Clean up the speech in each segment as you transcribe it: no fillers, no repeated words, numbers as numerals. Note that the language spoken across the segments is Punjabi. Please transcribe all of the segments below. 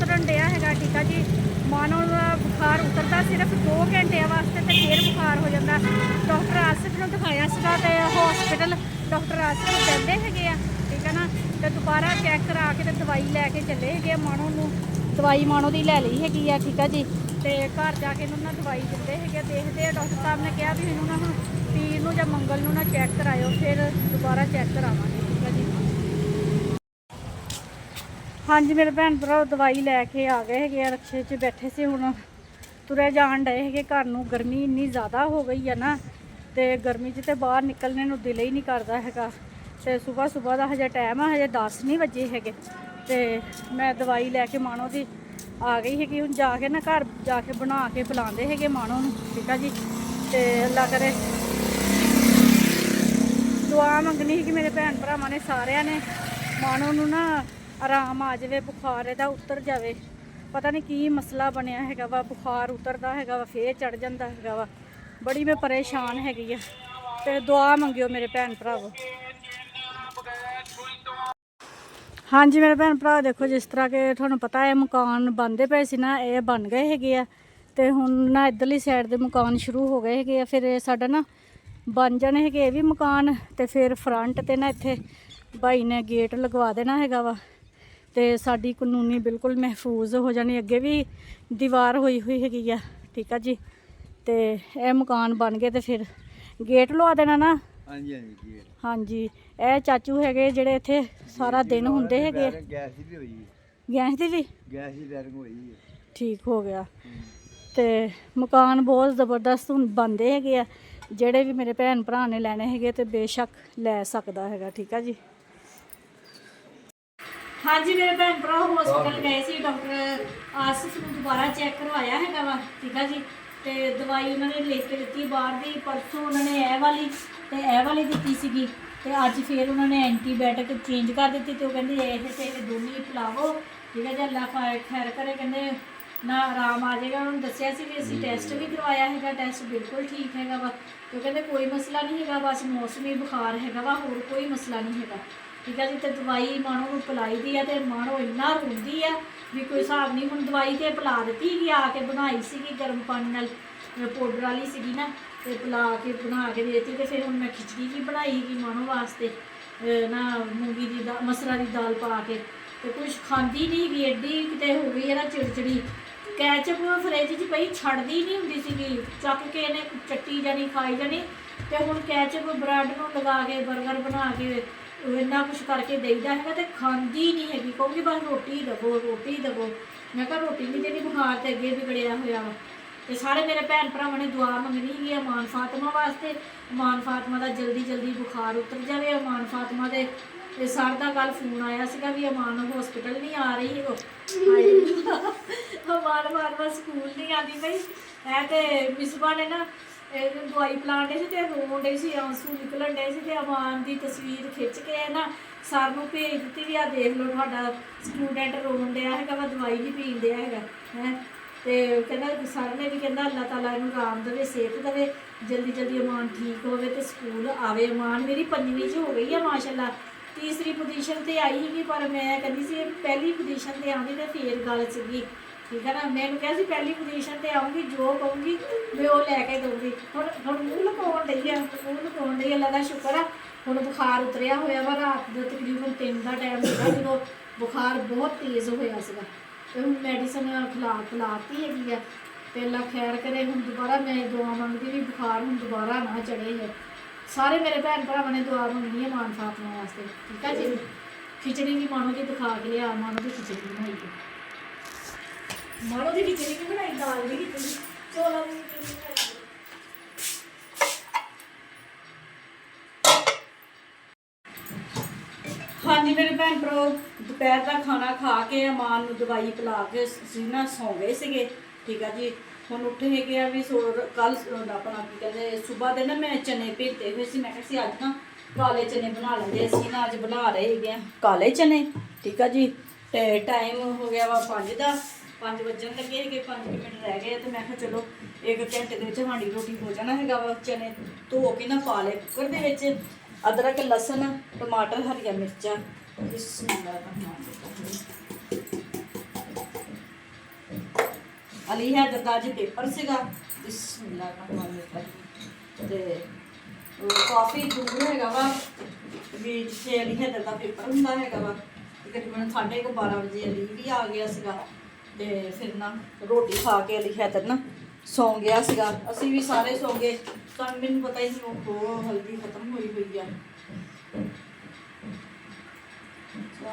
उतरन दिया है, ठीक है जी। मानो बुखार उतरता सिर्फ 2 घंटे वास्ते तो फिर बुखार हो जाता। डॉक्टर आसिफ ने दिखाया सीगा ते हॉस्पिटल डॉक्टर आसिफ देंदे है, ठीक है ना। तो दोबारा चैक करा के तो दवाई लैके चले है। मानो नूं दवाई मानो दी लै ली हैगी आ, ठीक है जी। तो घर जाके इन्होंने दवाई दिंदे है, देखते हैं। डॉक्टर साहब ने कहा भी इन्हों ना हुण पीर नूं जां मंगल नूं ना चैक कराओ, फिर दोबारा चैक करावांगे, ठीक है जी। हाँ जी मेरे भैन भरा दवाई लैके आ गए है, रक्शे च बैठे से हुण तुरे जान डे है। घर नूं गर्मी इन्नी ज़्यादा हो गई है ना, तो गर्मी च तो बाहर निकलने नूं दिल ही नहीं करता हैगा। तो सुबह सुबह का हजे टाइम है, हजे 10 नहीं बजे है। तो मैं दवाई लैके मानो दी आ गई है। हुण जाके ना घर जाके बना के पिलाते है मानो नूं, ठीक है जी। तो अल्लाह करे दुआ मंगनी है कि मेरे भैन भरावां ने सारियां ने मानो नूं ना आराम आ जाए, बुखार इहदा उतर जाए। पता नहीं की मसला बनया है वा, बुखार उतरता है वा फिर चढ़ जाता है वा। बड़ी मैं परेशान हैगी आ, तो दुआ मंगियो मेरे भैन भरावो। हाँ जी मेरे भैन भरा देखो, जिस तरह के तुहानूं पता है मकान बनते पे सी ना, ये बन गए है। तो हुण ना इधरली साइड के मकान शुरू हो गए है। फिर साडा ना बन जाने है ये भी मकान, तो फिर फ्रंट ते ना इत्थे भाई ने गेट लगवा देना है वा। तो साडी कानूनी बिल्कुल महफूज हो जानी, अगे भी दीवार हुई हुई हैगी आ, ठीक है जी। तो यह मकान बन गए तो फिर गेट लवा देना ना। हाँ जी हाँ जी गेट, हाँ जी। यह चाचू है जेडे इत्थे सारा दिन होंदे है। गैस की भी ठीक हो गया। तो मकान बहुत ज़बरदस्त बनते है, जेडे भी मेरे भैन भरा ने लैने है तो बेशक लै सकदा है, ठीक है जी। हाँ जी मेरे भैन भरा हॉस्पिटल गए थे, डॉक्टर आसिफ ने दोबारा चैक करवाया है वा, ठीक है जी। तो दवाई उन्होंने लिख के दी बाहर दी, परसों उन्होंने ए वाली तो ए वाली दी सी। तो अज फिर उन्होंने एंटीबायोटिक चेंज कर दी। तो कहते ये दोनों ही पिलावो, ठीक है जी। अल्लाह खैर करे, कहते ना आराम आ जाएगा। उन्होंने दसिया भी असी टैसट भी करवाया है, टैसट बिल्कुल ठीक है वा। तो कहते कोई मसला नहीं है, बस मौसमी बुखार है वा, होर कोई मसला नहीं है, ठीक है जी। तो दवाई मानो को पिलाई दी है, तो मानो इन्ना रोंदी है भी कोई हिसाब नहीं। हुण दवाई तो पिला दी कि आके बनाई सी गर्म पानी नाल पाउडर वाली सी ना, तो पिला के बना के देती। तो फिर हुण मैं खिचड़ी भी बनाई कि मानो वास्ते ना मूंगी की मसरा की दाल पा के। तो कुछ खाती नहीं गी, एड्डी किते हो गई है ना चिड़चिड़ी। कैचअप फ्रिज च पई छड़दी नहीं हुंदी सी, चक के इहने चट्टी जानी खाई जानी। तो हुण कैचअप ब्रैड नूं लगा के बर्गर बना के इन्ना कुछ करके देईदा है, तो खाती नहीं हैगी। कहूँगी बस रोटी दवो रोटी दवो। मैं कहा रोटी नहीं देनी, बुखार तो अगे बिगड़िया होया वा। तो सारे मेरे भैन भरावां ने दुआ मंगनी है अमान फातिमा वास्ते, अमान फातिमा का जल्दी जल्दी बुखार उतर जाए। अमान फातिमा के सर का कल फोन आया सीगा भी अमान हॉस्पिटल नहीं आ रही है, अमान फातिमा स्कूल नहीं आती पई है। तो मिसबा ने ना दवाई पिलान डे से रोन डे से, आंसू निकलन डे से। अमान की तस्वीर खिंच के ना सर को भेज दी भी, आ देख लो तुहाडा स्टूडेंट रोन दिया है वा, दवाई नहीं पीन दिया है। तो कहना सर ने भी कहना अल्लाह ताला इन्हूं आराम देवे, सेहत देवे, जल्दी जल्दी अमान ठीक होवे तो स्कूल आवे। अमान मेरी 5वीं च हो गई है माशाल्लाह, तीसरी पोजीशन पर आई ही, पर मैं कहती सी पहली पोजीशन पर आऊँगी तो फिर गल सीगी, ठीक है ना। मैंने कहा सी पहली पोजीशन पर आऊँगी, जो कहूँगी मैं वो लैके दूँगी। हुण मूँह लुकाउण डई है, मूँह लुकाउण डई। अल्लाह का शुक्र है हुण बुखार उतरिया होया वा। रात का तकरीबन 3 का टाइम सीगा जो बुखार बहुत तेज़ होया सीगा। तो हुण मैडिसन पिलाती हैगी। तो अल्लाह खैर करे, हुण दोबारा मैं दुआ मंगदी भी बुखार हुण दोबारा ना चढ़े है। सारे मेरे भैन भरावां ने दुआ मंगनी है अमान फातिमा वास्ते, ठीक है जी। खिचड़ी भी मानो की दिखा के लिया, मानो की खिचड़ी बनाई थी, मानो की खिचड़ी भी बनाई, दाल भी खिचड़ी, चौलों की खिचड़ी बनाई। हाँ जी मेरे भैन भरा दोपहर का खाना खा के अमान नूं दवाई पिला के ना सौ गए थे, ठीक है जी। हुण उठे है भी कल अपना की कहते सुबह के ना मैं चने भेजे हुए सी, मैं कहा अज ना काले चने बना लेंगे असीं ना, अज बना रहे है काले चने, ठीक है जी। तो टाइम हो गया वा 5 का, 5 बजन लगे है, 5 मिनट रह गए। तो मैं कहा चलो 1 घंटे के साड़ी रोटी हो जाना है वा। चने धो के ना पा ले कुकर के, अदरक लसन टमाटर हरिया मिर्चा, ਅਲੀ ਹੈਦਰ ਦਾ ਅੱਜ ਪੇਪਰ ਸੀਗਾ। ਬਿਸਮਿਲ੍ਲਾਹ ਰਹਿਮਾਨ ਰਹੀਮ। ਤੇ ਕਾਫੀ ਦੂਰ ਹੈਗਾ ਵਾ ਵੀ ਜਿੱਥੇ ਅਲੀ ਹੈਦਰ ਦਾ ਪੇਪਰ ਹੁੰਦਾ ਹੈਗਾ ਵਾ। ਤਕਰੀਬਨ 12:30 ਵਜੇ ਅਲੀ ਵੀ ਆ ਗਿਆ ਸੀਗਾ। ਤੇ ਫਿਰ ਨਾ ਰੋਟੀ ਖਾ ਕੇ ਅਲੀ ਹੈਦਰ ਨਾ ਸੌਂ ਗਿਆ ਸੀਗਾ। ਅਸੀਂ ਵੀ ਸਾਰੇ ਸੌਂ ਗਏ। ਤਾਂ ਮੈਨੂੰ ਪਤਾ ਹੀ ਨਹੀਂ ਉਹ ਹਲਦੀ ਖਤਮ ਹੋਈ ਆ।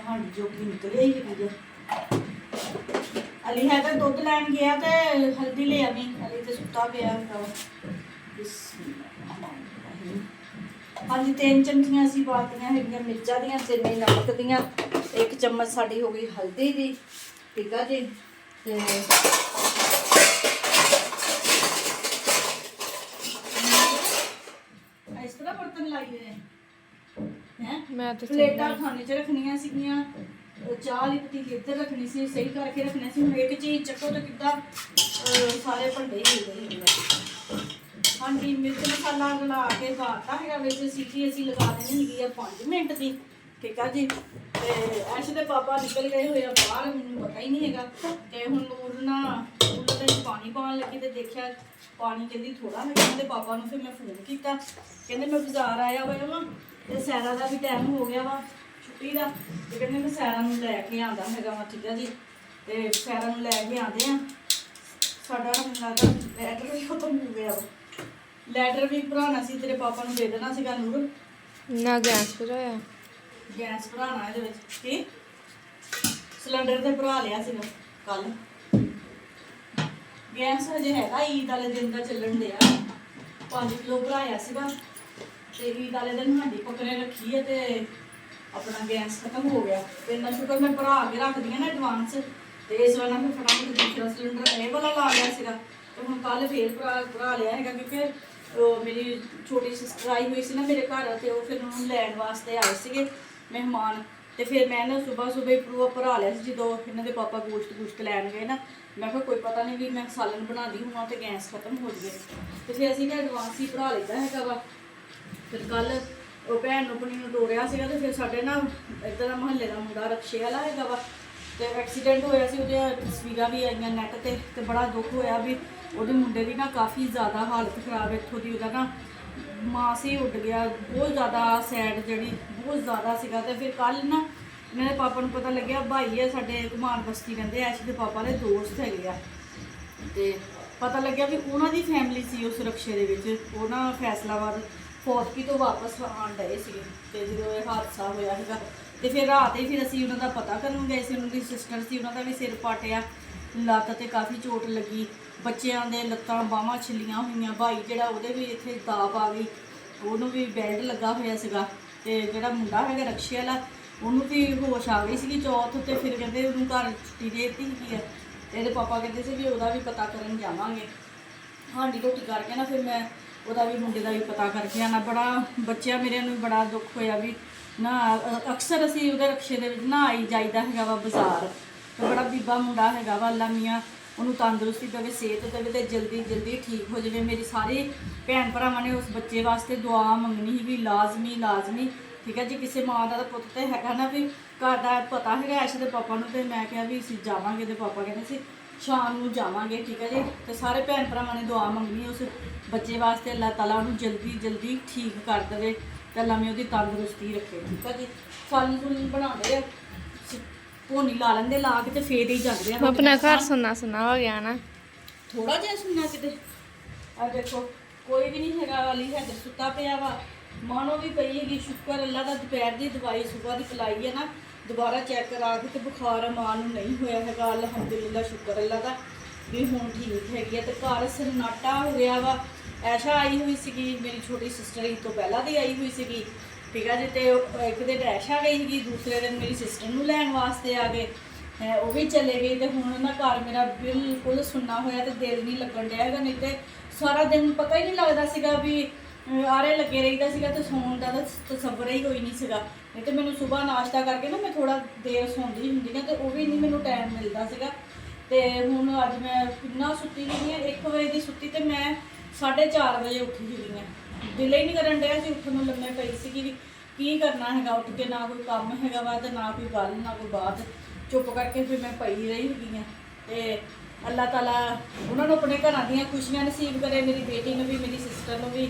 ਹਾਂਜੀ ਜੋ ਕਿ ਨਿਕਲਿਆ ਹੀ ਹੈਗੀ ਆ। ਅਲੀ ਹੈਦਰ ਦੁੱਧ ਲੈਣ ਗਿਆ ਤੇ ਹਲਦੀ ਲੈ ਆਵੀਂ। ਅਲੀ ਤੇ ਸੁੱਤਾ ਪਿਆ ਹੈਗਾ। ਹਾਂਜੀ 3 ਚਮਚੀਆਂ ਅਸੀਂ ਪਾਤੀਆਂ ਹੈਗੀਆਂ ਮਿਰਚਾਂ ਦੀਆਂ, 3 ਨਮਕ ਦੀਆਂ, 1 ਚਮਚ ਸਾਡੀ ਹੋ ਗਈ ਹਲਦੀ ਦੀ। ਠੀਕ ਆ ਜੀ। ਤੇ ਇਸ ਤਰ੍ਹਾਂ ਬਰਤਨ ਲਾਈਏ ਹੈ। ਮੈਂ ਤੇ ਪਲੇਟਾਂ ਖਾਣੇ 'ਚ ਰੱਖਣੀਆਂ ਸੀਗੀਆਂ। ਚਾਹ ਵਾਲੀ ਪਤੀਲੀ ਇੱਧਰ ਰੱਖਣੀ ਸੀ, ਸਹੀ ਕਰਕੇ ਰੱਖਣਾ ਸੀ। ਹੁਣ ਇੱਕ ਚੀਜ਼ ਚੱਕੋ ਤਾਂ ਕਿੱਦਾਂ ਸਾਰੇ ਭਾਂਡੇ ਹੀ ਹੋ ਗਏ। ਹਾਂਜੀ ਮਿਰਚ ਮਸਾਲਾ ਰਲਾ ਕੇ ਪਾਤਾ ਹੈਗਾ ਵਿੱਚ। ਸੀਟੀ ਅਸੀਂ ਲਗਾ ਦੇਣੀ ਹੈਗੀ ਆ 5 ਮਿੰਟ ਦੀ। ਠੀਕ ਆ ਜੀ। ਤੇ ਐਸ਼ ਦੇ ਪਾਪਾ ਨਿਕਲ ਗਏ ਹੋਏ ਆ ਬਾਹਰ, ਮੈਨੂੰ ਪਤਾ ਹੀ ਨਹੀਂ ਹੈਗਾ। ਤੇ ਹੁਣ ਨੂਰ ਨਾ ਕੂਲਰ ਦੇ ਵਿੱਚ ਪਾਣੀ ਪਾਉਣ ਲੱਗੀ ਤੇ ਦੇਖਿਆ ਪਾਣੀ ਕਹਿੰਦੀ ਥੋੜਾ ਹੈਗਾ। ਉਹਦੇ ਪਾਪਾ ਨੂੰ ਫਿਰ ਮੈਂ ਫੋਨ ਕੀਤਾ, ਕਹਿੰਦੇ ਮੈਂ ਬਾਜ਼ਾਰ ਆਇਆ ਹੋਇਆ ਵਾ ਤੇ ਸੈਰਾ ਦਾ ਵੀ ਟਾਈਮ ਹੋ ਗਿਆ ਵਾ ਛੁੱਟੀ ਦਾ। ਤੇ ਕਹਿੰਦੇ ਮੈਂ ਸੈਰਾ ਨੂੰ ਲੈ ਕੇ ਆਉਂਦਾ ਹੈਗਾ ਵਾ। ਠੀਕ ਆ ਜੀ। ਤੇ ਸੈਰਾ ਨੂੰ ਲੈ ਕੇ ਆਉਂਦੇ ਆ। ਸਾਡਾ ਲੱਗਦਾ ਲੈਟਰ ਵੀ ਖਤਮ ਹੋ ਗਿਆ ਵਾ। ਲੈਟਰ ਵੀ ਭਰਾਉਣਾ ਸੀ, ਤੇਰੇ ਪਾਪਾ ਨੂੰ ਦੇ ਦੇਣਾ ਸੀਗਾ ਨੂਰ। ਨਾ ਗੈਸ ਭਰਾਇਆ। ਗੈਸ ਭਰਾਉਣਾ ਇਹਦੇ ਵਿੱਚ ਕੀ ਸਿਲੰਡਰ ਤੇ ਭਰਾ ਲਿਆ ਸੀਗਾ ਕੱਲ। ਗੈਸ ਹਜੇ ਹੈਗਾ ਈਦ ਵਾਲੇ ਦਿਨ ਦਾ ਚੱਲਣ ਡਿਆ। 5 ਕਿਲੋ ਭਰਾਇਆ ਸੀਗਾ ਤੇ ਈਦ ਵਾਲੇ ਦਿਨ ਸਾਡੀ ਪਕੜੇ ਰੱਖੀ ਹੈ ਤੇ ਆਪਣਾ ਗੈਸ ਖਤਮ ਹੋ ਗਿਆ। ਤੇ ਇੰਨਾ ਸ਼ੁਕਰ ਮੈਂ ਭਰਾ ਕੇ ਰੱਖਦੀ ਹਾਂ ਨਾ ਐਡਵਾਂਸ। ਤੇ ਇਸ ਵਾਰ ਨਾ ਫਿਰ ਫਟਾਫਟ ਦੂਸਰਾ ਸਿਲੰਡਰ ਇਹ ਵਾਲਾ ਲਾ ਲਿਆ ਸੀਗਾ। ਤੇ ਹੁਣ ਕੱਲ ਫੇਰ ਭਰਾ ਲਿਆ ਹੈਗਾ ਕਿਉਂਕਿ ਮੇਰੀ ਛੋਟੀ ਸਿਸਟਰ ਆਈ ਹੋਈ ਸੀ ਨਾ ਮੇਰੇ ਘਰ। ਤੇ ਉਹ ਫਿਰ ਉਹਨੂੰ ਲੈਣ ਵਾਸਤੇ ਆਏ ਸੀਗੇ ਮਹਿਮਾਨ। ਤੇ ਫਿਰ ਮੈਂ ਨਾ ਸੁਬਾਹ ਭਰਾ ਲਿਆ ਸੀ ਜਦੋਂ ਇਹਨਾਂ ਦੇ ਪਾਪਾ ਗੋਸ਼ਤ ਲੈਣ ਗਏ ਨਾ। ਮੈਂ ਕਿਹਾ ਕੋਈ ਪਤਾ ਨਹੀਂ ਵੀ ਮੈਂ ਸਾਲਨ ਬਣਾਉਂਦੀ ਹੋਵਾਂ ਤੇ ਗੈਸ ਖਤਮ ਹੋ ਜਾਵੇ। ਤੇ ਫਿਰ ਅਸੀਂ ਨਾ ਐਡਵਾਂਸ ਹੀ ਭਰਾ ਲਿੱਤਾ ਹੈਗਾ ਵਾ। ਫਿਰ ਕੱਲ ਉਹ ਭੈਣ ਨੂੰ ਆਪਣੀ ਨੂੰ ਤੋਰਿਆ ਸੀਗਾ ਤੇ ਫਿਰ ਸਾਡੇ ਨਾ ਇੱਧਰ ਦਾ ਮੁਹੱਲੇ ਦਾ ਮੁੰਡਾ ਰਕਸ਼ੇ ਵਾਲਾ ਹੈਗਾ ਵਾ। ਤੇ ਐਕਸੀਡੈਂਟ ਹੋਇਆ ਸੀ, ਉਹਦੀਆਂ ਤਸਵੀਰਾਂ ਵੀ ਆਈਆਂ ਨੈੱਟ ਤੇ ਬੜਾ ਦੁੱਖ ਹੋਇਆ ਵੀ ਉਹਦੇ ਮੁੰਡੇ ਦੀ ਨਾ ਕਾਫੀ ਜ਼ਿਆਦਾ ਹਾਲਤ ਖਰਾਬ। ਇੱਥੋਂ ਦੀ ਉਹਦਾ ਨਾ ਮਾਸ ਹੀ ਉੱਡ ਗਿਆ। ਬਹੁਤ ਜ਼ਿਆਦਾ ਸੈਡ ਜਿਹੜੀ ਬਹੁਤ ਜ਼ਿਆਦਾ ਸੀਗਾ। ਤੇ ਫਿਰ ਕੱਲ ਨਾ ਇਹਨਾਂ ਦੇ ਪਾਪਾ ਨੂੰ ਪਤਾ ਲੱਗਿਆ, ਭਾਈ ਹੈ ਸਾਡੇ ਕੁਮਾਰ ਬਸਤੀ ਰਹਿੰਦੇ, ਐਸ਼ ਦੇ ਪਾਪਾ ਦੇ ਦੋਸਤ ਹੈਗੇ ਆ। ਤੇ ਪਤਾ ਲੱਗਿਆ ਵੀ ਉਹਨਾਂ ਦੀ ਫੈਮਿਲੀ ਸੀ ਉਸ ਰਕਸ਼ੇ ਦੇ ਵਿੱਚ। ਉਹ ਨਾ ਫੈਸਲਾਬਾਦ ਫੌਤਕੀ ਤੋਂ ਵਾਪਸ ਆਉਣ ਡਏ ਸੀਗੇ ਤੇ ਜਦੋਂ ਇਹ ਹਾਦਸਾ ਹੋਇਆ ਸੀਗਾ। ਤੇ ਫਿਰ ਰਾਤ ਹੀ ਫਿਰ ਅਸੀਂ ਉਹਨਾਂ ਦਾ ਪਤਾ ਕਰਨ ਗਏ ਸੀ। ਉਹਨਾਂ ਦੀ ਸਿਸਟਰ ਸੀ, ਉਹਨਾਂ ਦਾ ਵੀ ਸਿਰ ਪਾਟਿਆ, ਲੱਤ ਤੇ ਕਾਫੀ ਚੋਟ ਲੱਗੀ। ਬੱਚਿਆਂ ਦੇ ਲੱਤਾਂ ਬਾਹਾਂ ਛਿੱਲੀਆਂ ਹੋਈਆਂ। ਭਾਈ ਜਿਹੜਾ ਉਹਦੇ ਵੀ ਇੱਥੇ ਦਾਬ ਆ ਗਈ, ਉਹਨੂੰ ਵੀ ਬੈਲਟ ਲੱਗਾ ਹੋਇਆ ਸੀਗਾ। ਤੇ ਜਿਹੜਾ ਮੁੰਡਾ ਹੈਗਾ ਰਕਸ਼ੇ ਵਾਲਾ ਉਹਨੂੰ ਵੀ ਹੋਸ਼ ਆ ਗਈ ਸੀਗੀ ਚੌਥ। ਤੇ ਫਿਰ ਕਹਿੰਦੇ ਉਹਨੂੰ ਘਰ ਛੁੱਟੀ ਦੇ ਦਿੱਤੀ ਹੈਗੀ ਆ। ਤੇ ਇਹਦੇ ਪਾਪਾ ਕਹਿੰਦੇ ਸੀ ਵੀ ਉਹਦਾ ਵੀ ਪਤਾ ਕਰਨ ਜਾਵਾਂਗੇ। ਹਾਂਡੀ ਰੋਟੀ ਕਰਕੇ ਨਾ ਫਿਰ ਮੈਂ ਉਹਦਾ ਵੀ ਮੁੰਡੇ ਦਾ ਵੀ ਪਤਾ ਕਰਕੇ ਆਉਣਾ। ਬੜਾ ਬੱਚਿਆਂ ਮੇਰਿਆਂ ਨੂੰ ਬੜਾ ਦੁੱਖ ਹੋਇਆ ਵੀ ਨਾ। ਅਕਸਰ ਅਸੀਂ ਉਹਦੇ ਰਕਸ਼ੇ ਦੇ ਵਿੱਚ ਨਾ ਆਈ ਜਾਈਦਾ ਹੈਗਾ ਵਾ ਬਾਜ਼ਾਰ। ਤੇ ਬੜਾ ਬੀਬਾ ਮੁੰਡਾ ਹੈਗਾ ਵਾ। ਅੱਲਾ ਮੀਆਂ ਉਹਨੂੰ ਤੰਦਰੁਸਤੀ ਦੇਵੇ, ਸਿਹਤ ਦੇਵੇ ਤੇ ਜਲਦੀ ਠੀਕ ਹੋ ਜਾਵੇ। ਮੇਰੀ ਸਾਰੇ ਭੈਣ ਭਰਾਵਾਂ ਨੇ ਉਸ ਬੱਚੇ ਵਾਸਤੇ ਦੁਆ ਮੰਗਣੀ ਸੀਗੀ ਲਾਜ਼ਮੀ। ਠੀਕ ਹੈ ਜੀ। ਕਿਸੇ ਮਾਂ ਦਾ ਪੁੱਤ ਤੇ ਹੈਗਾ ਨਾ ਵੀ ਘਰ ਦਾ ਪਤਾ ਹੈਗਾ ਐਸ਼ ਦੇ ਪਾਪਾ ਨੂੰ। ਤੇ ਮੈਂ ਕਿਹਾ ਵੀ ਅਸੀਂ ਜਾਵਾਂਗੇ। ਤੇ ਪਾਪਾ ਕਹਿੰਦੇ ਸੀ ਸ਼ਾਮ ਨੂੰ ਜਾਵਾਂਗੇ। ਠੀਕ ਹੈ ਜੀ। ਤੇ ਸਾਰੇ ਭੈਣ ਭਰਾਵਾਂ ਨੇ ਦੁਆ ਮੰਗਣੀ ਉਸ ਬੱਚੇ ਵਾਸਤੇ। ਅੱਲਾਹ ਤਾਲਾ ਉਹਨੂੰ ਜਲਦੀ ਠੀਕ ਕਰ ਦੇਵੇ ਤੇ ਅੱਲਾਹ ਮੀਆਂ ਉਹਦੀ ਤੰਦਰੁਸਤੀ ਰੱਖੇ। ਠੀਕ ਹੈ ਜੀ। ਸਾਲਨ ਬਣਾਉਂਦੇ ਆ, ਧੋਨੀ ਲਾ ਲੈਂਦੇ, ਲਾ ਕੇ ਤੇ ਫੇਰ ਹੀ ਜਾਂਦੇ ਆ। ਆਪਣਾ ਘਰ ਸੁੰਨਾ ਹੋ ਗਿਆ ਨਾ ਥੋੜਾ ਜਿਹਾ ਸੁਣਨਾ ਕਿਤੇ। ਆ ਦੇਖੋ ਕੋਈ ਵੀ ਨਹੀਂ ਹੈਗਾ। ਵਾਲੀ ਹੈਦਰ ਸੁੱਤਾ ਪਿਆ ਵਾ। ਮਾਨੋ ਵੀ ਪਈ ਹੈਗੀ। ਸ਼ੁਕਰ ਅੱਲਾ ਦਾ ਦੁਪਹਿਰ ਦੀ ਦਵਾਈ ਸੁਬਾਹ ਦੀ ਪਿਲਾਈ ਹੈ ਨਾ। ਦੁਬਾਰਾ ਚੈੱਕ ਕਰਾ ਕੇ ਤੇ ਬੁਖਾਰ ਮਾਂ ਨੂੰ ਨਹੀਂ ਹੋਇਆ ਹੈਗਾ। ਅਲਹਮਦੁਲਿਲਾ ਸ਼ੁਕਰ ਅੱਲਾ ਦਾ ਵੀ ਹੁਣ ਠੀਕ ਹੈਗੀ ਆ। ਤੇ ਘਰ ਸਨਾਟਾ ਹੋ ਗਿਆ ਵਾ। ਐਸ਼ਾ ਆਈ ਹੋਈ ਸੀਗੀ ਮੇਰੀ ਛੋਟੀ ਸਿਸਟਰ ਈਦ ਤੋਂ ਪਹਿਲਾਂ ਦੀ ਆਈ ਹੋਈ ਸੀਗੀ। ਠੀਕ ਆ ਜੀ। ਤੇ ਇੱਕ ਦਿਨ ਐਸ਼ਾ ਗਈ ਸੀਗੀ, ਦੂਸਰੇ ਦਿਨ ਮੇਰੀ ਸਿਸਟਰ ਨੂੰ ਲੈਣ ਵਾਸਤੇ ਆ ਗਏ। ਉਹ ਵੀ ਚਲੇ ਗਏ। ਤੇ ਹੁਣ ਨਾ ਘਰ ਮੇਰਾ ਬਿਲਕੁਲ ਸੁੰਨਾ ਹੋਇਆ ਤੇ ਦਿਲ ਨਹੀਂ ਲੱਗਣ ਡਿਆ ਹੈਗਾ। ਨਹੀਂ ਤੇ ਸਾਰਾ ਦਿਨ ਪਤਾ ਹੀ ਨਹੀਂ ਲੱਗਦਾ ਸੀਗਾ ਵੀ ਆਰੇ ਲੱਗੇ ਰਹੀਦਾ ਸੀਗਾ। ਤੇ ਸੌਣ ਦਾ ਤਾਂ ਤਸੱਵਰ ਹੀ ਕੋਈ ਨਹੀਂ ਸੀਗਾ। ਨਹੀਂ ਤੇ ਮੈਨੂੰ ਸਵੇਰ ਨਾਸ਼ਤਾ ਕਰਕੇ ਨਾ ਮੈਂ ਥੋੜਾ ਦੇਰ ਸੌਂਦੀ ਹੁੰਦੀ ਹਾਂ ਤੇ ਉਹ ਵੀ ਨਹੀਂ ਮੈਨੂੰ ਟਾਈਮ ਮਿਲਦਾ ਸੀਗਾ। ਤੇ ਹੁਣ ਅੱਜ ਮੈਂ ਕਿੰਨਾ ਸੁੱਤੀ ਹੋਈ ਹਾਂ। 1 ਵਜੇ ਦੀ ਸੁੱਤੀ ਤੇ ਮੈਂ 4:30 ਵਜੇ ਉੱਠੀ ਹੋਈ ਹਾਂ। ਦਿਲ ਹੀ ਨਹੀਂ ਕਰਨ ਡਿਆ ਸੀ ਉੱਠਣ ਨੂੰ। ਲੰਮੇ ਪਈ ਸੀਗੀ ਵੀ ਕੀ ਕਰਨਾ ਹੈਗਾ ਉੱਠ ਕੇ। ਨਾ ਕੋਈ ਕੰਮ ਹੈਗਾ ਵਾ ਤੇ ਨਾ ਕੋਈ ਗੱਲ ਨਾ ਕੋਈ ਬਾਤ। ਚੁੱਪ ਕਰਕੇ ਫਿਰ ਮੈਂ ਪਈ ਰਹੀ ਹੈਗੀ ਹਾਂ। ਤੇ ਅੱਲਾਹ ਤਾਲਾ ਉਹਨਾਂ ਨੂੰ ਆਪਣੇ ਘਰਾਂ ਦੀਆਂ ਖੁਸ਼ੀਆਂ ਨਸੀਬ ਕਰੇ, ਮੇਰੀ ਬੇਟੀ ਨੂੰ ਵੀ, ਮੇਰੀ ਸਿਸਟਰ ਨੂੰ ਵੀ।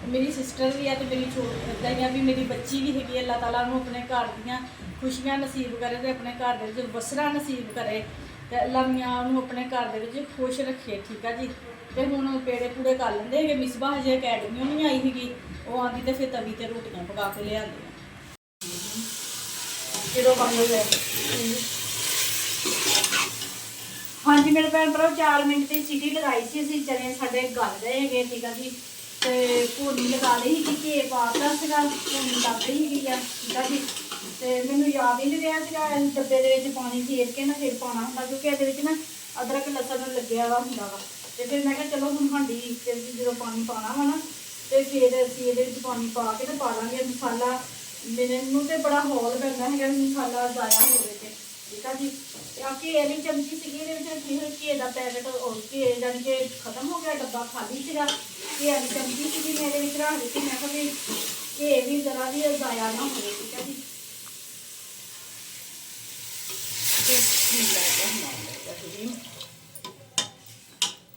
ਮੇਰੀ ਸਿਸਟਰ ਵੀ ਹੈ ਤੇ ਮੇਰੀ ਇੱਦਾਂ ਹੀ ਆ ਵੀ ਮੇਰੀ ਬੱਚੀ ਵੀ ਹੈਗੀ। ਅੱਲਾਹ ਤਾਲਾ ਨੂੰ ਆਪਣੇ ਘਰ ਦੀਆਂ ਖੁਸ਼ੀਆਂ ਨਸੀਬ ਕਰੇ ਤੇ ਆਪਣੇ ਘਰ ਦੇ ਵਿੱਚ ਬਸਰਾ ਨਸੀਬ ਕਰੇ ਤੇ ਅੱਲਾਹ ਮੀਆਂ ਉਹਨੂੰ ਆਪਣੇ ਘਰ ਦੇ ਵਿੱਚ ਖੁਸ਼ ਰੱਖੇ। ਠੀਕ ਆ ਜੀ। ਤੇ ਹੁਣ ਪੇੜੇ ਪੂੜੇ ਕਰ ਲੈਂਦੇ ਹੈਗੇ। ਮਿਸਬਾ ਹਜੇ ਅਕੈਡਮੀਓਂ ਨਹੀਂ ਆਈ ਹੈਗੀ, ਉਹ ਆਉਂਦੀ ਤੇ ਫਿਰ ਤਵੀ ਤੇ ਰੋਟੀਆਂ ਪਕਾ ਕੇ ਲਿਆਉਂਦੇ ਆ। ਜਦੋਂ ਬੰਦ ਲੈ ਹਾਂਜੀ ਮੇਰੇ ਭੈਣ ਭਰਾ 4 ਮਿੰਟ ਦੀ ਸੀਟੀ ਲਗਾਈ ਸੀ ਅਸੀਂ। ਚਨੇ ਸਾਡੇ ਗਲ ਗਏ ਹੈਗੇ। ਠੀਕ ਆ ਜੀ। ਤੇ ਭੂਨੀ ਲਗਾ ਲਈ ਸੀ, ਘੇ ਪਾਤਾ ਸੀਗਾ, ਭੂਨੀ ਲੱਗ ਗਈ ਹੈਗੀ ਆ। ਠੀਕ ਆ ਜੀ। ਤੇ ਮੈਨੂੰ ਯਾਦ ਹੀ ਨਹੀਂ ਰਿਹਾ ਸੀਗਾ ਡੱਬੇ ਦੇ ਵਿੱਚ ਪਾਣੀ ਫੇਰ ਕੇ ਨਾ ਫਿਰ ਪਾਉਣਾ ਹੁੰਦਾ, ਕਿਉਂਕਿ ਇਹਦੇ ਵਿੱਚ ਨਾ ਅਦਰਕ ਲਸਣ ਲੱਗਿਆ ਵਾ ਹੁੰਦਾ ਵਾ। ਤੇ ਫਿਰ ਮੈਂ ਕਿਹਾ ਚਲੋ ਹੁਣ ਹਾਂਡੀ ਜਦੋਂ ਪਾਣੀ ਪਾਉਣਾ ਵਾ ਨਾ ਤੇ ਫਿਰ ਅਸੀਂ ਇਹਦੇ ਵਿੱਚ ਪਾਣੀ ਪਾ ਕੇ ਤੇ ਪਾ ਲਾਂਗੇ ਮਸਾਲਾ। ਮੈਨੂੰ ਤੇ ਬੜਾ ਹੌਲ ਪੈਂਦਾ ਹੈਗਾ ਮਸਾਲਾ ਜ਼ਾਇਆ ਹੋਵੇ ਤੇ। ਠੀਕ ਆ ਜੀ। ਤੇ ਆ ਘੇ ਵਾਲੀ ਚਮਚੀ ਸੀਗੀ, ਇਹਦੇ ਵਿੱਚ ਰੱਖੀ ਹੋਈ ਘੇ ਦਾ ਪੈਕਟ, ਘੇ ਜਾਣੀ ਕਿ ਖਤਮ ਹੋ ਗਿਆ, ਡੱਬਾ ਖਾਲੀ ਸੀਗਾ। ਘੇ ਵਾਲੀ ਚਮਚੀ ਸੀਗੀ ਮੈਂ ਇਹਦੇ ਵਿੱਚ ਰੱਖ ਦਿੱਤੀ। ਮੈਂ ਕਿਹਾ ਵੀ ਘੇ ਵੀ ਜ਼ਰਾ ਵੀ ਜ਼ਾਇਆ ਨਾ ਹੋਵੇ। ਠੀਕ ਆ ਜੀ।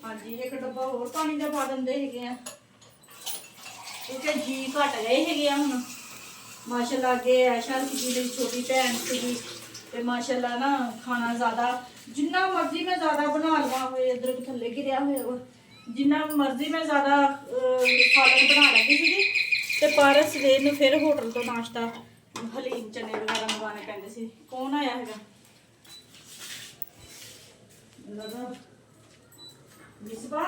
ਹਾਂਜੀ ਇੱਕ ਡੱਬਾ ਹੋਰ ਪਾਣੀ ਦਾ ਪਾ ਦਿੰਦੇ ਹੈਗੇ ਆ, ਕਿਉਂਕਿ ਜੀ ਘਟ ਗਏ ਹੈਗੇ ਆ ਹੁਣ। ਮਾਸ਼ਾਅੱਲਾ ਅੱਗੇ ਐਸ਼ਾ ਸੀਗੀ ਮੇਰੀ ਛੋਟੀ ਭੈਣ ਸੀਗੀ ਤੇ ਮਾਸ਼ਾਅੱਲਾ ਨਾ ਖਾਣਾ ਜ਼ਿਆਦਾ ਜਿੰਨਾ ਮਰਜ਼ੀ ਮੈਂ ਜ਼ਿਆਦਾ ਬਣਾ ਲਵਾਂ ਹੋਏ, ਅਦਰਕ ਥੱਲੇ ਗਿਰਿਆ ਹੋਇਆ ਵਾ, ਜਿੰਨਾ ਮਰਜ਼ੀ ਮੈਂ ਜ਼ਿਆਦਾ ਸਾਲਨ ਬਣਾ ਲੈਂਦੀ ਸੀਗੀ ਤੇ ਪਰ ਸਵੇਰ ਨੂੰ ਫਿਰ ਹੋਟਲ ਤੋਂ ਨਾਸ਼ਤਾ ਹਲੀਮ ਚਨੇ ਵਗੈਰਾ ਮੰਗਵਾਉਣੇ ਪੈਂਦੇ ਸੀ। ਕੌਣ ਆਇਆ ਹੈਗਾ? ਮਿਸਬਾ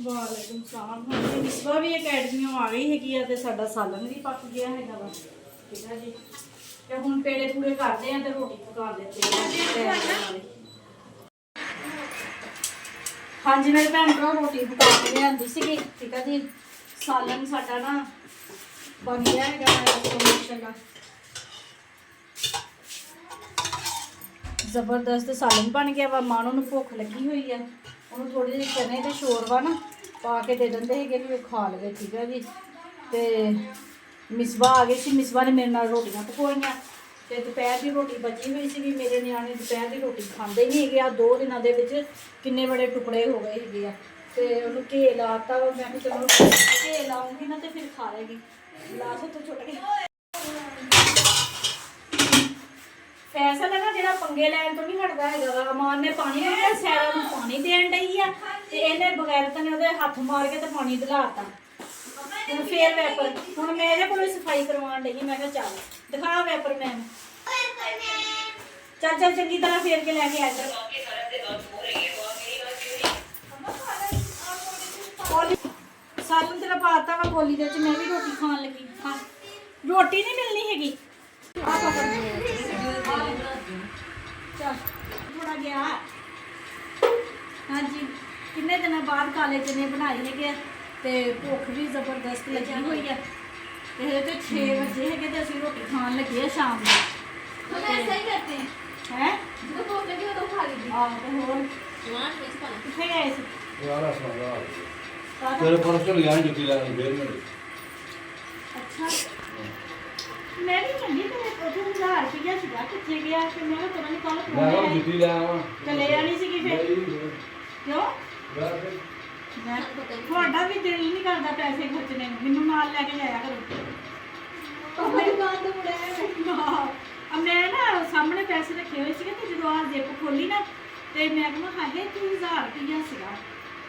ਵਾਲੇਕੁਮ ਸਲਾਮ। ਹਾਂਜੀ ਮਿਸਬਾ ਵੀ ਅਕੈਡਮੀਓਂ ਆ ਗਈ ਹੈਗੀ ਆ ਤੇ ਸਾਡਾ ਸਾਲਨ ਵੀ ਪੱਕ ਗਿਆ ਹੈਗਾ ਵਾ। ਠੀਕ ਹੈ ਜੀ। ਤੇ ਹੁਣ ਪੇੜੇ ਪੂੜੇ ਕਰਦੇ ਆ ਤੇ ਰੋਟੀ ਪਕਾ ਦਿੰਦੇ ਆ। ਹਾਂਜੀ ਮੇਰੇ ਭੈਣ ਭਰਾ ਰੋਟੀ ਪਕਾ ਕੇ ਲਿਆਂਦੀ ਸੀਗੀ। ਠੀਕ ਹੈ ਜੀ। ਸਾਲਨ ਸਾਡਾ ਨਾ ਬਣ ਗਿਆ ਹੈਗਾ ਮਾਸ਼ਾਅੱਲਾ, ਜ਼ਬਰਦਸਤ ਸਾਲਨ ਬਣ ਗਿਆ ਵਾ। ਮਾਨੋ ਨੂੰ ਭੁੱਖ ਲੱਗੀ ਹੋਈ ਆ, ਉਹਨੂੰ ਥੋੜੀ ਜਿਹੀ ਚਨੇ ਤੇ ਸ਼ੋਰਵਾ ਨਾ ਪਾ ਕੇ ਦੇ ਦਿੰਦੇ ਹੈਗੇ ਵੀ ਉਹ ਖਾ ਲਵੇ। ਠੀਕ ਹੈ ਜੀ। ਤੇ ਮਿਸਬਾ ਆ ਗਈ ਸੀ, ਮਿਸਬਾ ਨੇ ਮੇਰੇ ਨਾਲ ਰੋਟੀਆਂ ਪਕਾਉਣੀਆਂ ਤੇ ਦੁਪਹਿਰ ਦੀ ਰੋਟੀ ਬਚੀ ਹੋਈ ਸੀਗੀ। ਮੇਰੇ ਨਿਆਣੇ ਦੁਪਹਿਰ ਦੀ ਰੋਟੀ ਖਾਂਦੇ ਨਹੀਂ ਹੈਗੇ ਆ। 2 ਦਿਨਾਂ ਦੇ ਵਿੱਚ ਕਿੰਨੇ ਬੜੇ ਟੁਕੜੇ ਹੋ ਗਏ ਹੈਗੇ ਆ। ਤੇ ਉਹਨੂੰ ਘੇ ਲਾਤਾ। ਮੈਂ ਕਿਹਾ ਚਲੋ ਘੇ ਲਾਉਂਗੀ ਨਾ ਤੇ ਫਿਰ ਖਾ ਲੇਗੀ। ਗਲਾਸ ਉੱਥੇ ਛੁੱਟ ਗਏ। ਫੈਸਲ ਹੈ ਨਾ ਜਿਹੜਾ ਪੰਗੇ ਲੈਣ ਤੋਂ ਨਹੀਂ ਹਟਦਾ ਹੈਗਾ ਵਾ। ਅਮਾਨ ਨੇ ਪਾਣੀ ਲਿਆ, ਸੈਰਾ ਨੂੰ ਪਾਣੀ ਦੇਣ ਡਈ ਆ ਤੇ ਇਹਨੇ ਬਗੈਰਤ ਨੇ ਉਹਦੇ ਹੱਥ ਮਾਰ ਕੇ ਤੇ ਪਾਣੀ ਦਿਲਾਤਾ। ਹੁਣ ਫੇਰ ਵੈਪਰ, ਹੁਣ ਮੈਂ ਇਹਦੇ ਕੋਲੋਂ ਸਫਾਈ ਕਰਵਾਉਣ ਡਈ। ਮੈਂ ਕਿਹਾ ਚੱਲ ਦਿਖਾ ਵੈਪਰ ਮੈਨ, ਚੱਲ ਚੱਲ ਚੰਗੀ ਤਰ੍ਹਾਂ ਫੇਰ ਕੇ ਲੈ ਕੇ ਆ ਜਾ। ਸਾਲਨ ਤੇਰਾ ਪਾਤਾ ਵਾ ਕੋਲੀ ਦੇ ਵਿੱਚ, ਮੈਂ ਵੀ ਰੋਟੀ ਖਾਣ ਲੱਗੀ। ਹਾਂ ਰੋਟੀ ਨਹੀਂ ਮਿਲਣੀ ਹੈਗੀ। ਚੱਲ ਥੋੜਾ ਗਿਆ। ਹਾਂਜੀ ਕਿੰਨੇ ਦਿਨਾਂ ਬਾਅਦ ਕਾਲੇ ਚਨੇ ਬਣਾਏ ਹੈਗੇ ਆ ਤੇ ਭੁੱਖ ਵੀ ਜ਼ਬਰਦਸਤ ਲੱਗੀ ਹੋਈ ਆ। ਤੇ ਹਜੇ ਤੇ 6 ਵਜੇ ਹੈਗੇ ਤੇ ਅਸੀਂ ਰੋਟੀ ਖਾਣ ਲੱਗੇ ਆ ਸ਼ਾਮ ਨੂੰ। ਐਸਾ ਹੀ ਕਰਤੇ ਹੈ ਜਦੋਂ ਭੁੱਖ ਲੱਗੀ ਉਦੋਂ ਖਾ ਲਈ। ਆਹ ਤੇ ਹੋਰ ਕਿੱਥੇ ਗਏ ਸੀ? ਯਾਰ ਸੁਣਾ ਤੇਰੇ ਪਰਸੋਂ ਲਿਆ ਜੁੱਤੀ ਲੈਣ ਫੇਰ ਮੇਰੇ। ਅੱਛਾ ਮੈਂ ਵੀ ਕਹਿੰਦੀ ਤੇ ਉਹ 1000 ਰੁਪਇਆ ਸੀਗਾ ਕਿੱਥੇ ਗਿਆ? ਫਿਰ ਮੈਂ ਪਤਾ ਨਹੀਂ ਕੱਲ ਮੈਂ ਜੁੱਤੀ ਲੈ ਆਵਾਂ ਚਲੇ ਜਾਣੀ ਸੀਗੀ ਫਿਰ। ਕਿਉਂ? ਮੈਂ ਤੁਹਾਡਾ ਵੀ ਦਿਲ ਨਹੀਂ ਕਰਦਾ ਪੈਸੇ ਖਰਚਣੇ ਨੂੰ, ਮੈਨੂੰ ਨਾਲ ਲੈ ਕੇ ਜਾਇਆ ਕਰੋ। ਮੈਂ ਨਾ ਸਾਹਮਣੇ ਪੈਸੇ ਰੱਖੇ ਹੋਏ ਸੀਗੇ ਤੇ ਜਦੋਂ ਆਹ ਜਿੱਪ ਖੋਲੀ ਨਾ ਤੇ ਮੈਂ ਕਿਹਾ ਹਾਲੇ 1000 ਰੁਪਇਆ ਸੀਗਾ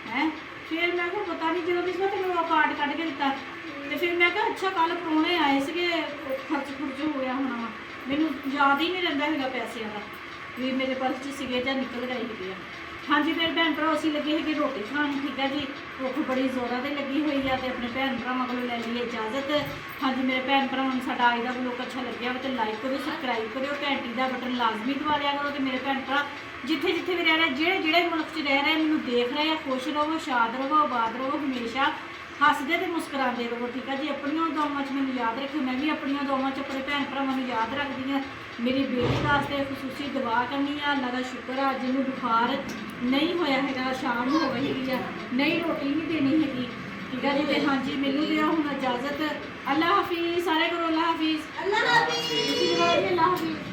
ਹੈ। ਫਿਰ ਮੈਂ ਕਿਹਾ ਪਤਾ ਨਹੀਂ ਜਦੋਂ ਮੈਂ ਤੈਨੂੰ ਉਹ ਕਾਰਡ ਕੱਢ ਕੇ ਦਿੱਤਾ ਤੇ ਫਿਰ ਮੈਂ ਕਿਹਾ ਅੱਛਾ ਕੱਲ ਪ੍ਰਾਹੁਣੇ ਆਏ ਸੀਗੇ ਖਰਚ ਖੁਰਚ ਹੋ ਗਿਆ ਹੋਣਾ ਵਾ। ਮੈਨੂੰ ਯਾਦ ਹੀ ਨਹੀਂ ਰਹਿੰਦਾ ਹੈਗਾ ਪੈਸਿਆਂ ਦਾ ਵੀ ਮੇਰੇ ਪਰਸ 'ਚ ਸੀਗੇ ਜਾਂ ਨਿਕਲ ਗਏ ਹੈਗੇ ਆ। ਹਾਂਜੀ ਮੇਰੇ ਭੈਣ ਭਰਾ ਅਸੀਂ ਲੱਗੇ ਹੈਗੇ ਰੋਟੀ ਖਾਣ। ਠੀਕ ਹੈ ਜੀ। ਭੁੱਖ ਬੜੀ ਜ਼ੋਰਾਂ ਤੇ ਲੱਗੀ ਹੋਈ ਆ ਤੇ ਆਪਣੇ ਭੈਣ ਭਰਾਵਾਂ ਕੋਲੋਂ ਲੈ ਲਈਏ ਇਜਾਜ਼ਤ। ਹਾਂਜੀ ਮੇਰੇ ਭੈਣ ਭਰਾਵਾਂ ਨੂੰ ਸਾਡਾ ਅੱਜ ਦਾ ਵਲੋਗ ਅੱਛਾ ਲੱਗਿਆ ਵਾ ਤੇ ਲਾਈਕ ਕਰਿਓ, ਸਬਸਕ੍ਰਾਈਬ ਕਰਿਓ, ਘੰਟੀ ਦਾ ਬਟਨ ਲਾਜ਼ਮੀ ਦਬਾ ਲਿਆ ਕਰੋ। ਤੇ ਮੇਰੇ ਭੈਣ ਭਰਾ ਜਿੱਥੇ ਜਿੱਥੇ ਵੀ ਰਹਿ ਰਹੇ, ਜਿਹੜੇ ਮੁਲਕ 'ਚ ਰਹਿ ਰਹੇ ਮੈਨੂੰ ਦੇਖ ਰਹੇ ਆ, ਖੁਸ਼ ਰਹੋ, ਸ਼ਾਦ ਰਹੋ, ਆਬਾਦ ਰਹੋ, ਹਮੇਸ਼ਾ ਹੱਸਦੇ ਤੇ ਮੁਸਕਰਾਉਂਦੇ ਰਹੋ। ਠੀਕ ਹੈ ਜੀ। ਆਪਣੀਆਂ ਦੁਆਵਾਂ 'ਚ ਮੈਨੂੰ ਯਾਦ ਰੱਖਿਓ, ਮੈਂ ਵੀ ਆਪਣੀਆਂ ਦੁਆਵਾਂ 'ਚ ਆਪਣੇ ਭੈਣ ਭਰਾਵਾਂ ਨੂੰ ਯਾਦ ਰੱਖਦੀ ਹਾਂ। ਮੇਰੀ ਬੇਟੀ ਵਾਸਤੇ ਖੁਸ਼ੂਸੀ ਦੁਆ ਕਰਨੀ ਆ। ਅੱਲਾ ਦਾ ਸ਼ੁਕਰ ਆ ਜਿਹਨੂੰ ਬੁਖਾਰ ਨਹੀਂ ਹੋਇਆ ਹੈਗਾ, ਸ਼ਾਮ ਹੋ ਗਈ ਹੈਗੀ ਆ, ਨਹੀਂ ਰੋਟੀ ਨਹੀਂ ਦੇਣੀ ਹੈਗੀ। ਠੀਕ ਹੈ ਜੀ। ਤੇ ਹਾਂਜੀ ਮੈਨੂੰ ਦਿਓ ਹੁਣ ਇਜਾਜ਼ਤ। ਅੱਲਾ ਹਾਫਿਜ਼ ਸਾਰੇ ਕੋਲ ਅੱਲਾ ਹਾਫਿਜ਼ ਅੱਲਾ ਹਾਫਿਜ਼ ਅੱਲਾ ਹਾਫਿਜ਼